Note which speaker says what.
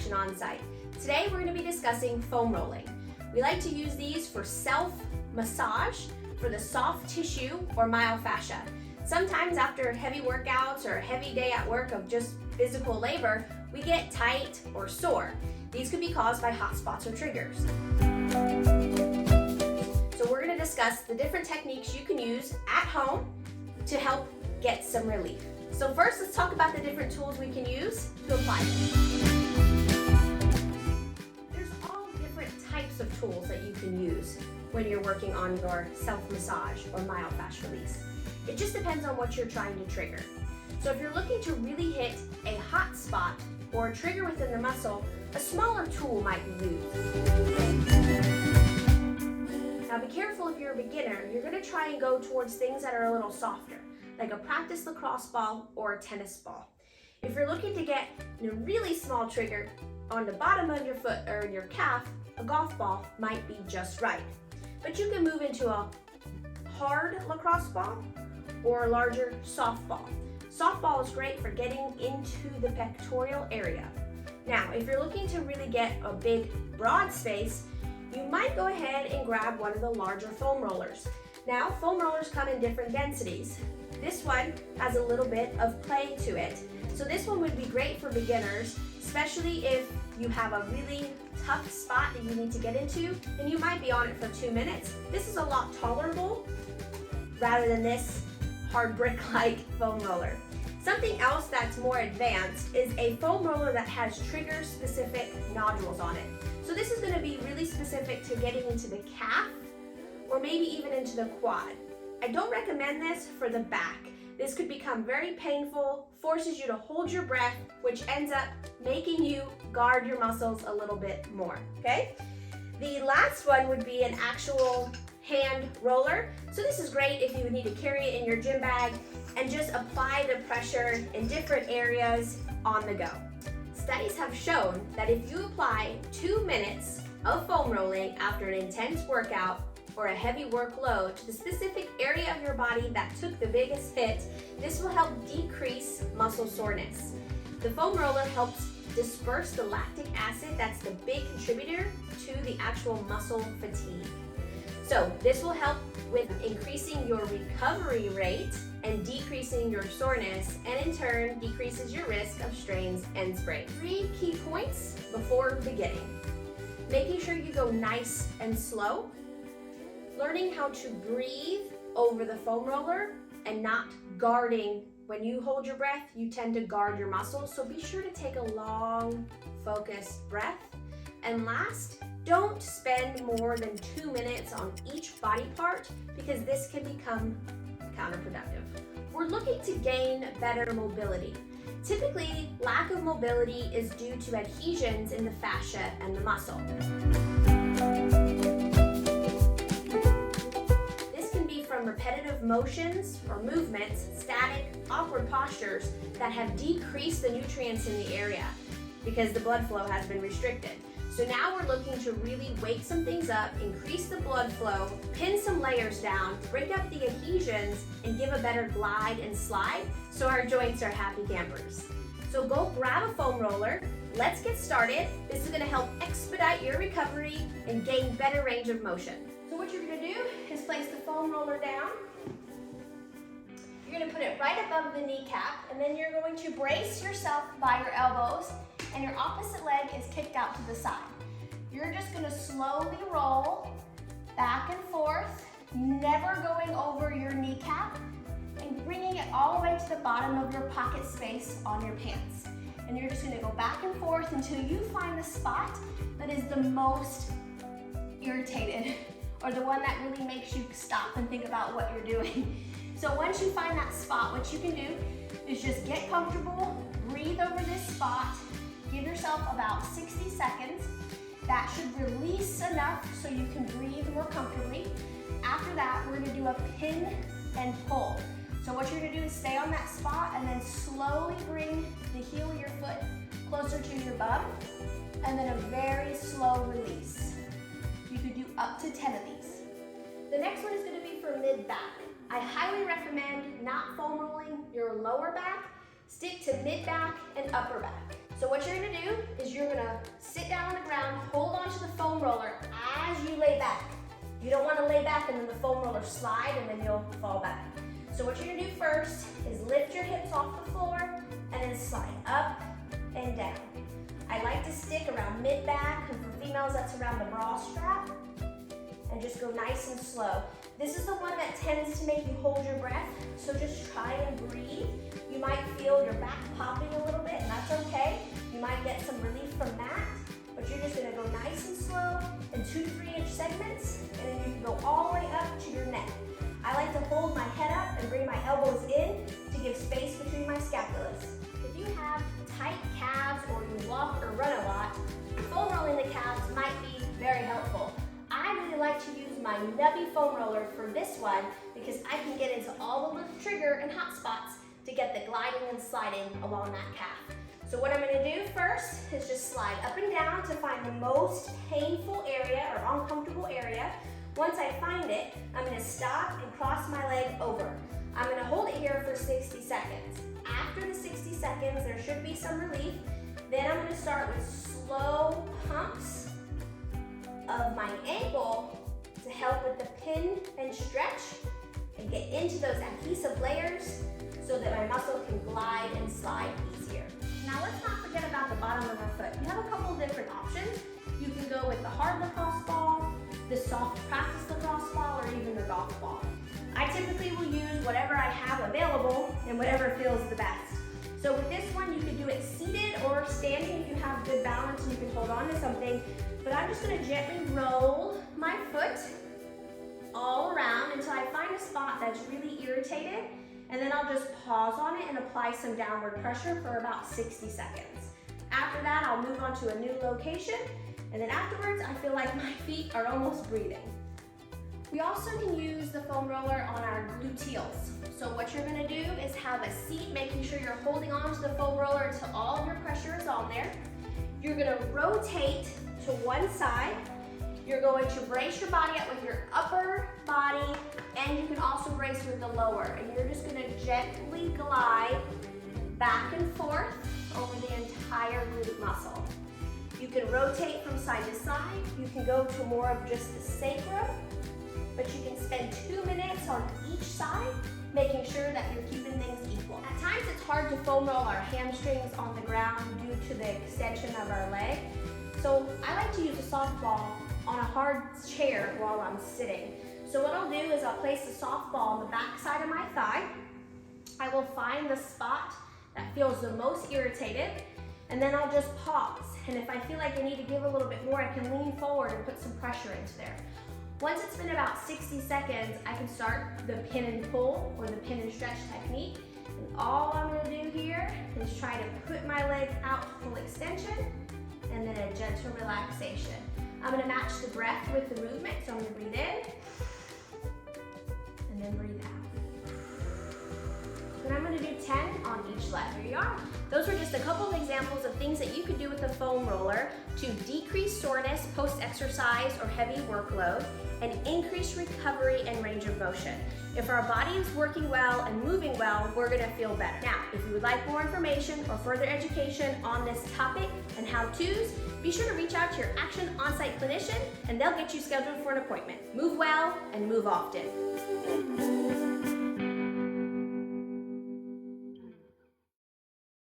Speaker 1: ActionOnsite. Today we're going to be discussing foam rolling. We like to use these for self-massage for the soft tissue or myofascia. Sometimes after heavy workouts or a heavy day at work of just physical labor, we get tight or sore. These could be caused by hot spots or triggers. So we're going to discuss the different techniques you can use at home to help get some relief. So first, let's talk about the different tools we can use to apply them. There's all different types of tools that you can use when you're working on your self-massage or myofascial release. It just depends on what you're trying to trigger. So if you're looking to really hit a hot spot or a trigger within the muscle, a smaller tool might be used. Now be careful if you're a beginner, you're going to try and go towards things that are a little softer, like a practice lacrosse ball or a tennis ball. If you're looking to get a really small trigger on the bottom of your foot or in your calf, a golf ball might be just right. But you can move into a hard lacrosse ball or a larger softball. Softball is great for getting into the pectoral area. Now, if you're looking to really get a big, broad space, you might go ahead and grab one of the larger foam rollers. Now, foam rollers come in different densities. This one has a little bit of play to it. So this one would be great for beginners, especially if you have a really tough spot that you need to get into and you might be on it for 2 minutes. This is a lot tolerable rather than this hard brick-like foam roller. Something else that's more advanced is a foam roller that has trigger-specific nodules on it. So this is going to be really specific to getting into the calf or maybe even into the quad. I don't recommend this for the back. This could become very painful, forces you to hold your breath, which ends up making you guard your muscles a little bit more, okay? The last one would be an actual hand roller. So this is great if you would need to carry it in your gym bag and just apply the pressure in different areas on the go. Studies have shown that if you apply 2 minutes of foam rolling after an intense workout or a heavy workload to the specific area of your body that took the biggest hit, this will help decrease muscle soreness. The foam roller helps disperse the lactic acid that's the big contributor to the actual muscle fatigue. So this will help with increasing your recovery rate and decreasing your soreness, and in turn decreases your risk of strains and sprains. 3 key points before beginning. Making sure you go nice and slow. Learning how to breathe over the foam roller and not guarding. When you hold your breath, you tend to guard your muscles, so be sure to take a long, focused breath. And last, don't spend more than 2 minutes on each body part because this can become counterproductive. We're looking to gain better mobility. Typically, lack of mobility is due to adhesions in the fascia and the muscle. This can be from repetitive motions or movements, static, awkward postures that have decreased the nutrients in the area because the blood flow has been restricted. So now we're looking to really wake some things up, increase the blood flow, pin some layers down, break up the adhesions, and give a better glide and slide so our joints are happy campers. So go grab a foam roller. Let's get started. This is going to help expedite your recovery and gain better range of motion. So what you're going to do is place the foam roller down. You're going to put it right above the kneecap, and then you're going to brace yourself by your elbows, and your opposite leg is kicked out to the side. You're just going to slowly roll back and forth, never going over your kneecap, and bringing it all the way to the bottom of your pocket space on your pants. And you're just going to go back and forth until you find the spot that is the most irritated, or the one that really makes you stop and think about what you're doing. So once you find that spot, what you can do is just get comfortable, breathe over this spot, give yourself about 60 seconds. That should release enough so you can breathe more comfortably. After that, we're gonna do a pin and pull. So what you're gonna do is stay on that spot and then slowly bring the heel of your foot closer to your bum, and then a very slow release. You could do up to 10 of these. The next one is gonna be for mid-back. I highly recommend not foam rolling your lower back Stick to mid-back and upper back. So what you're gonna do is you're gonna sit down on the ground, hold onto the foam roller as you lay back. You don't wanna lay back and then the foam roller slide and then you'll fall back. So what you're gonna do first is lift your hips off the floor and then slide up and down. I like to stick around mid-back, and for females that's around the bra strap, and just go nice and slow. This is the one that tends to make you hold your breath, so just try and breathe. You might feel your back popping a little bit, and that's okay. You might get some relief from that, but you're just gonna go nice and slow in 2 to 3 inch segments, and then you can go all the way up to your neck. I like to hold my head up and bring my elbows in to give space between my scapulas. If you have tight calves or you walk or run a lot, foam rolling the calves might be very helpful. I really like to use my nubby foam roller for this one because I can get into all the little trigger and hot spots to get the gliding and sliding along that calf. So what I'm gonna do first is just slide up and down to find the most painful area or uncomfortable area. Once I find it, I'm gonna stop and cross my leg over. I'm gonna hold it here for 60 seconds. After the 60 seconds, there should be some relief. Then I'm gonna start with slow pumps of my ankle to help with the pin and stretch and get into those adhesive layers so that my muscle can glide and slide easier. Now let's not forget about the bottom of our foot. You have a couple of different options. You can go with the hard lacrosse ball, the soft practice lacrosse ball, or even the golf ball. I typically will use whatever I have available and whatever feels the best. So with this one, you can do it seated or standing if you have good balance and you can hold on to something. But I'm just gonna gently roll my foot all around until I find a spot that's really irritated, and then I'll just pause on it and apply some downward pressure for about 60 seconds. After that, I'll move on to a new location, and then afterwards, I feel like my feet are almost breathing. We also can use the foam roller on our gluteals. So what you're gonna do is have a seat, making sure you're holding on to the foam roller until all of your pressure is on there. You're gonna rotate to one side. You're going to brace your body up with your upper body, and you can also brace with the lower. And you're just gonna gently glide back and forth over the entire glute muscle. You can rotate from side to side. You can go to more of just the sacrum, but you can spend 2 minutes on each side, making sure that you're keeping things equal. At times it's hard to foam roll our hamstrings on the ground due to the extension of our leg. So I like to use a softball on a hard chair while I'm sitting. So what I'll do is I'll place the softball on the back side of my thigh. I will find the spot that feels the most irritated, and then I'll just pause. And if I feel like I need to give a little bit more, I can lean forward and put some pressure into there. Once it's been about 60 seconds, I can start the pin and pull or the pin and stretch technique. And all I'm gonna do here is try to put my leg out to full extension and then a gentle relaxation. I'm gonna match the breath with the movement, so I'm gonna breathe in and then breathe out. And I'm gonna do 10 on each leg. Here you are. Those were just a couple of examples of things that you could do with the foam roller to decrease soreness post-exercise or heavy workload and increase recovery and range of motion. If our body is working well and moving well, we're gonna feel better. Now, if you would like more information or further education on this topic and how-tos, be sure to reach out to your ActionOnsite clinician and they'll get you scheduled for an appointment. Move well and move often.